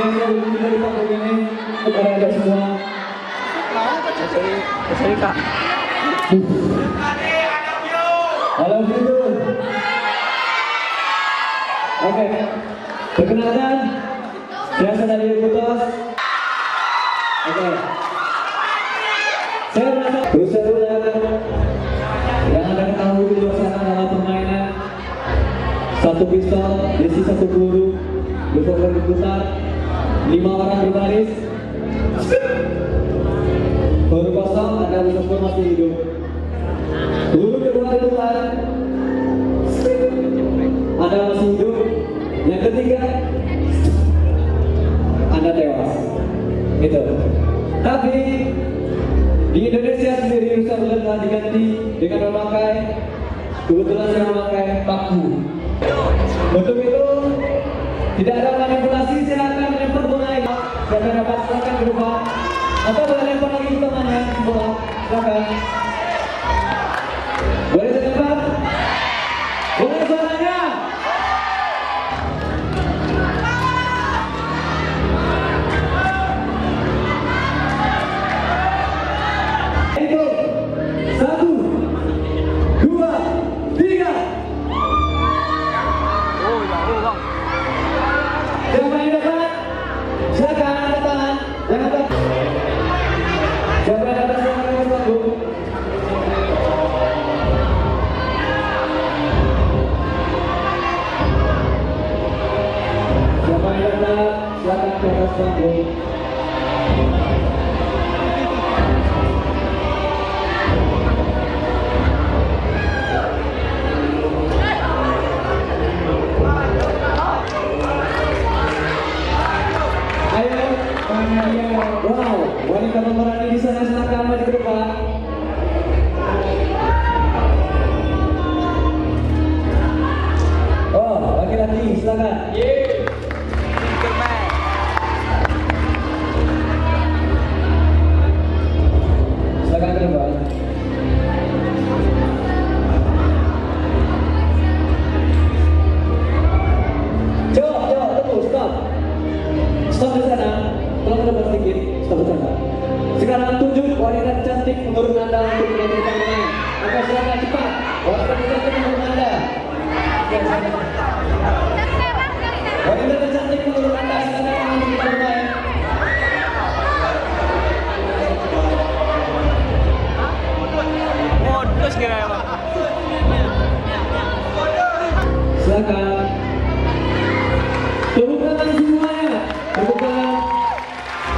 saya lebih dari Pak ini kepada anda semua. Cari kak. Halo Bro. Oke, perkenalkan saya Sanadi Putos. Oke, saya merasa berusaha yang anda ketahui di luar sana adalah permainan satu pistol, isi satu peluru, revolver diputar, 5 orang berbaris, peluru kosong, Anda semua masih hidup. Peluru kedua diputar, Anda masih hidup. Yang ketiga, Anda tewas. Itu. Tapi di Indonesia sendiri rusa bulan telah diganti dengan memakai, kebetulan saya memakai paku. Untuk itu tidak ada manipulasi, silakan melempar bola ini. Siapa dapat silakan berubah atau boleh lempar lagi ke temannya bola, silakan. Boleh dilempar? Boleh suaranya? Itu 1, 2, 3. Siapa yang dapat? Silakan angkat tangan. Jangan takut. Siapa yang dapat silakan angkat tangan. Siapa yang dapat silakan ke atas panggung. Wow, wanita pemeran di sana silakan maju ke depan. Oh, laki-laki silakan. Silakan ke depan. Jom, tunggu, stop. Stop di sana. Tolong ke depan sedikit, stop di sana. Sekarang tunjuk wanita cantik menurut Anda untuk melakukan main. Maka silakan cepat. Wanita cantik menurut Anda. Wanita cantik menurut Anda silakan untuk kita bermain. Modus kira ya Pak. Silakan. Tepuk tangan semuanya. Tepuk tangan.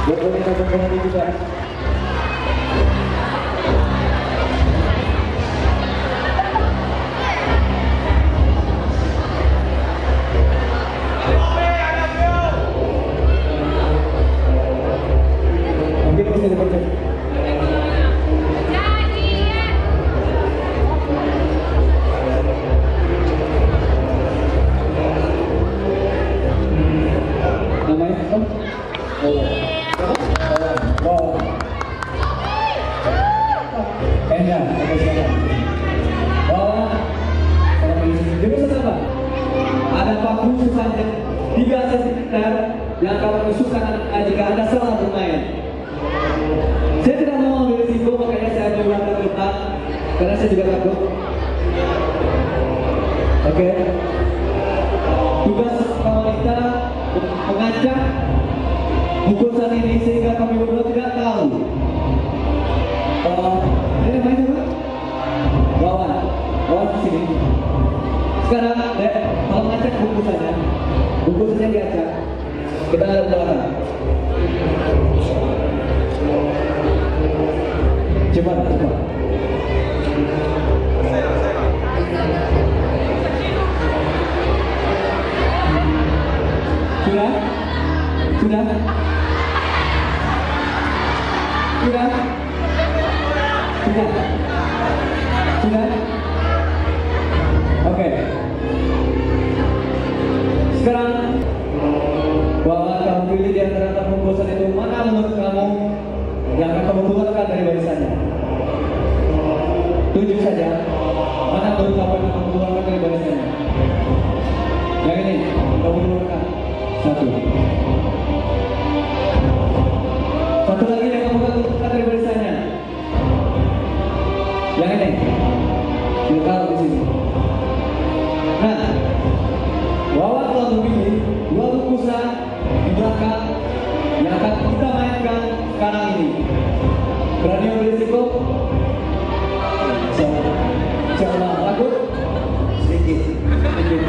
Buat wanita pemeran juga. Mungkin bisa dipercaya. Namanya apa? Oh. Enggak, oke silakan. Oh, jurusan apa? Ada paku sepanjang 3 cm yang akan menusukkan jika Anda salah bermain. Saya tidak mau ambil risiko, makanya saya coba ke depan karena saya juga takut. Oke. Tugas kawan kita mengajak bungkusan ini sehingga kami berdua tidak tahu. Ini namanya siapa? Lawan di sini. Sekarang, Dek, kalau ngajak bungkusannya diajak. Kita ada belakang. Cepat. Sudah? Sudah? Oke. Sekarang bahwa kamu pilih di antara pembungkusan itu mana menurut kamu yang akan kamu keluarkan dari barisannya? Tunjuk saja mana menurut kamu yang akan kamu keluarkan dari barisannya. Yang ini kamu keluarkan 1. Satu lagi yang kamu lakukan dari barisannya. Yang ini. Kita taruh di sini. Nah, Wawan telah memilih dua lukisan di belakang yang akan kita mainkan sekarang ini. Berani ambil risiko? Coba lagu sedikit,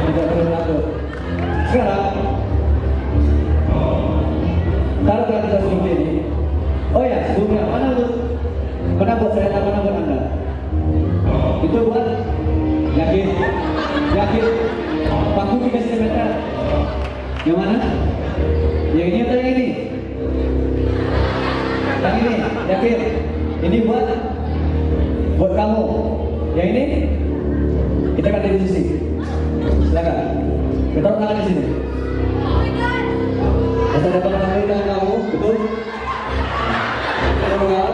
tidak perlu lagu. Sekarang taruh kita seperti ini. Oh ya, sebelumnya mana buat saya, mana buat Anda? Itu buat yakin paku 3 cm. Yang mana? Yang ini atau yang ini? Yang ini, yakin? Ini buat kamu. Yang ini kita ganti di sini. Silakan. Kita taruh tangan di sini. Kita dapat tangan tangan kamu, betul? Kita mengal.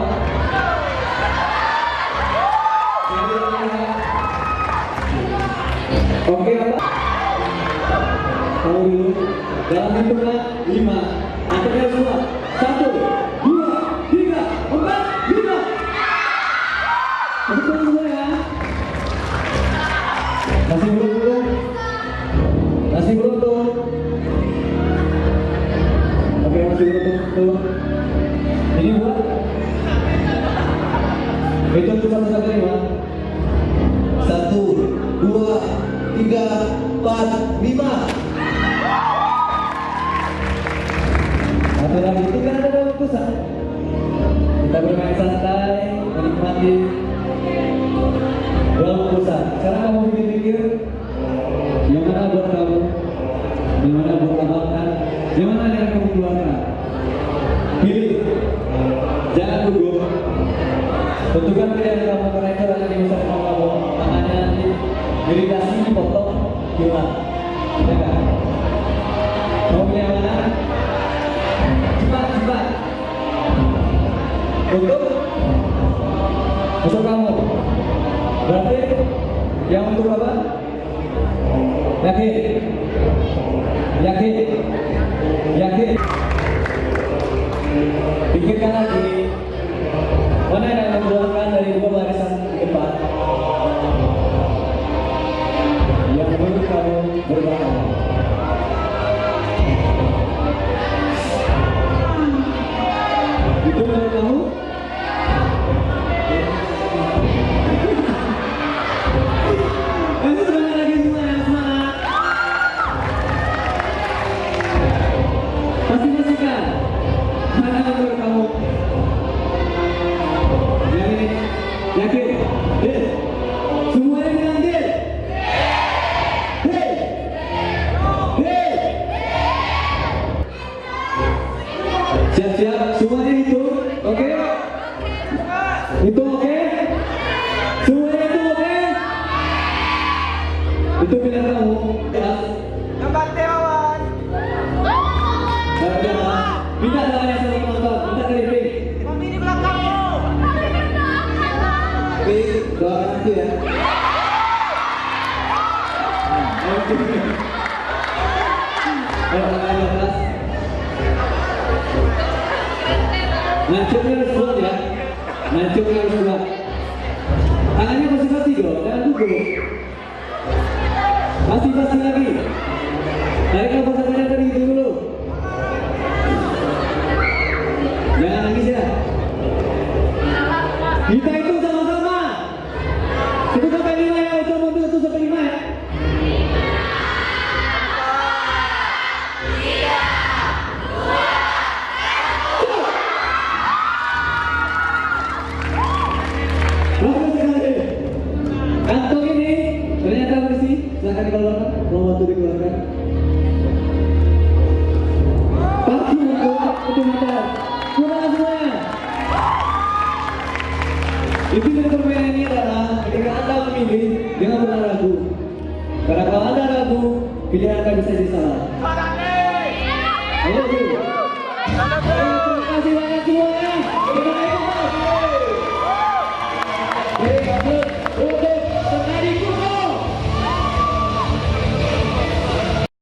Oke, apa? Kamu dulu. Dalam hitungan 5. Angkatnya semua. 1, 2, 3, 4, 5. Betul semua ya. Masih beruntung. Masih beruntung. Oke, masih beruntung. Tuh. Ini buat. Hitung cuma 1 sampai 5. 1, 2, 3, 4, 5. Satu lagi itu kan ada dalam pusat. Kita bermain santai, menikmati dalam pusat. Sekarang kamu pikir-pikir, yang mana buat kamu, yang mana buat abangkan, yang mana yang kamu keluarkan. Pilih, jangan gugup. Tentukan pilihan kamu karena itu akan diusap sama kamu. Tangannya nanti iritasi dipotong, hilang. Ya kan? Kamu pilih yang mana? Cepat. Untuk kamu. Berarti yang untuk apa? Yakin. Pikirkan lagi. Mana yang mengeluarkan dari 2 barisan di depan? Yang menurut kamu berbahaya. Itu menurut kamu? Masih sebentar lagi semua yang semangat. Pastikan mana menurut kamu? Yang ini, yakin? Semuanya bilang deal. Hey. Siap-siap, semuanya itu, oke? Itu oke? Semuanya itu oke? Itu pilihan kamu, jelas? Ngebante Wawan. Minta tangannya saling nonton, minta keliping. Mami di belakangmu. Doakan aku ya. Ayo tangannya kelas. Nancupnya harus kuat ya. Nancupnya harus kuat. Tangannya pasti dong, jangan gugup. Pasti lagi. Tarik nafas saja dari itu dulu. Jangan nangis ya. Kita itu sama-sama. Itu sampai 5 ya, itu mobil itu sampai 5 ya. 3, 2, 1. Kantong ini ternyata bersih. Silahkan dikeluarkan. Mau waktu dikeluarkan. Paku itu mata. Kurang semuanya. Inti dari permainan ini adalah ketika Anda memilih, jangan pernah ragu. Karena kalau Anda ragu, pilihan Anda bisa jadi salah. Ayo, terima kasih banyak semuanya. Terima kasih.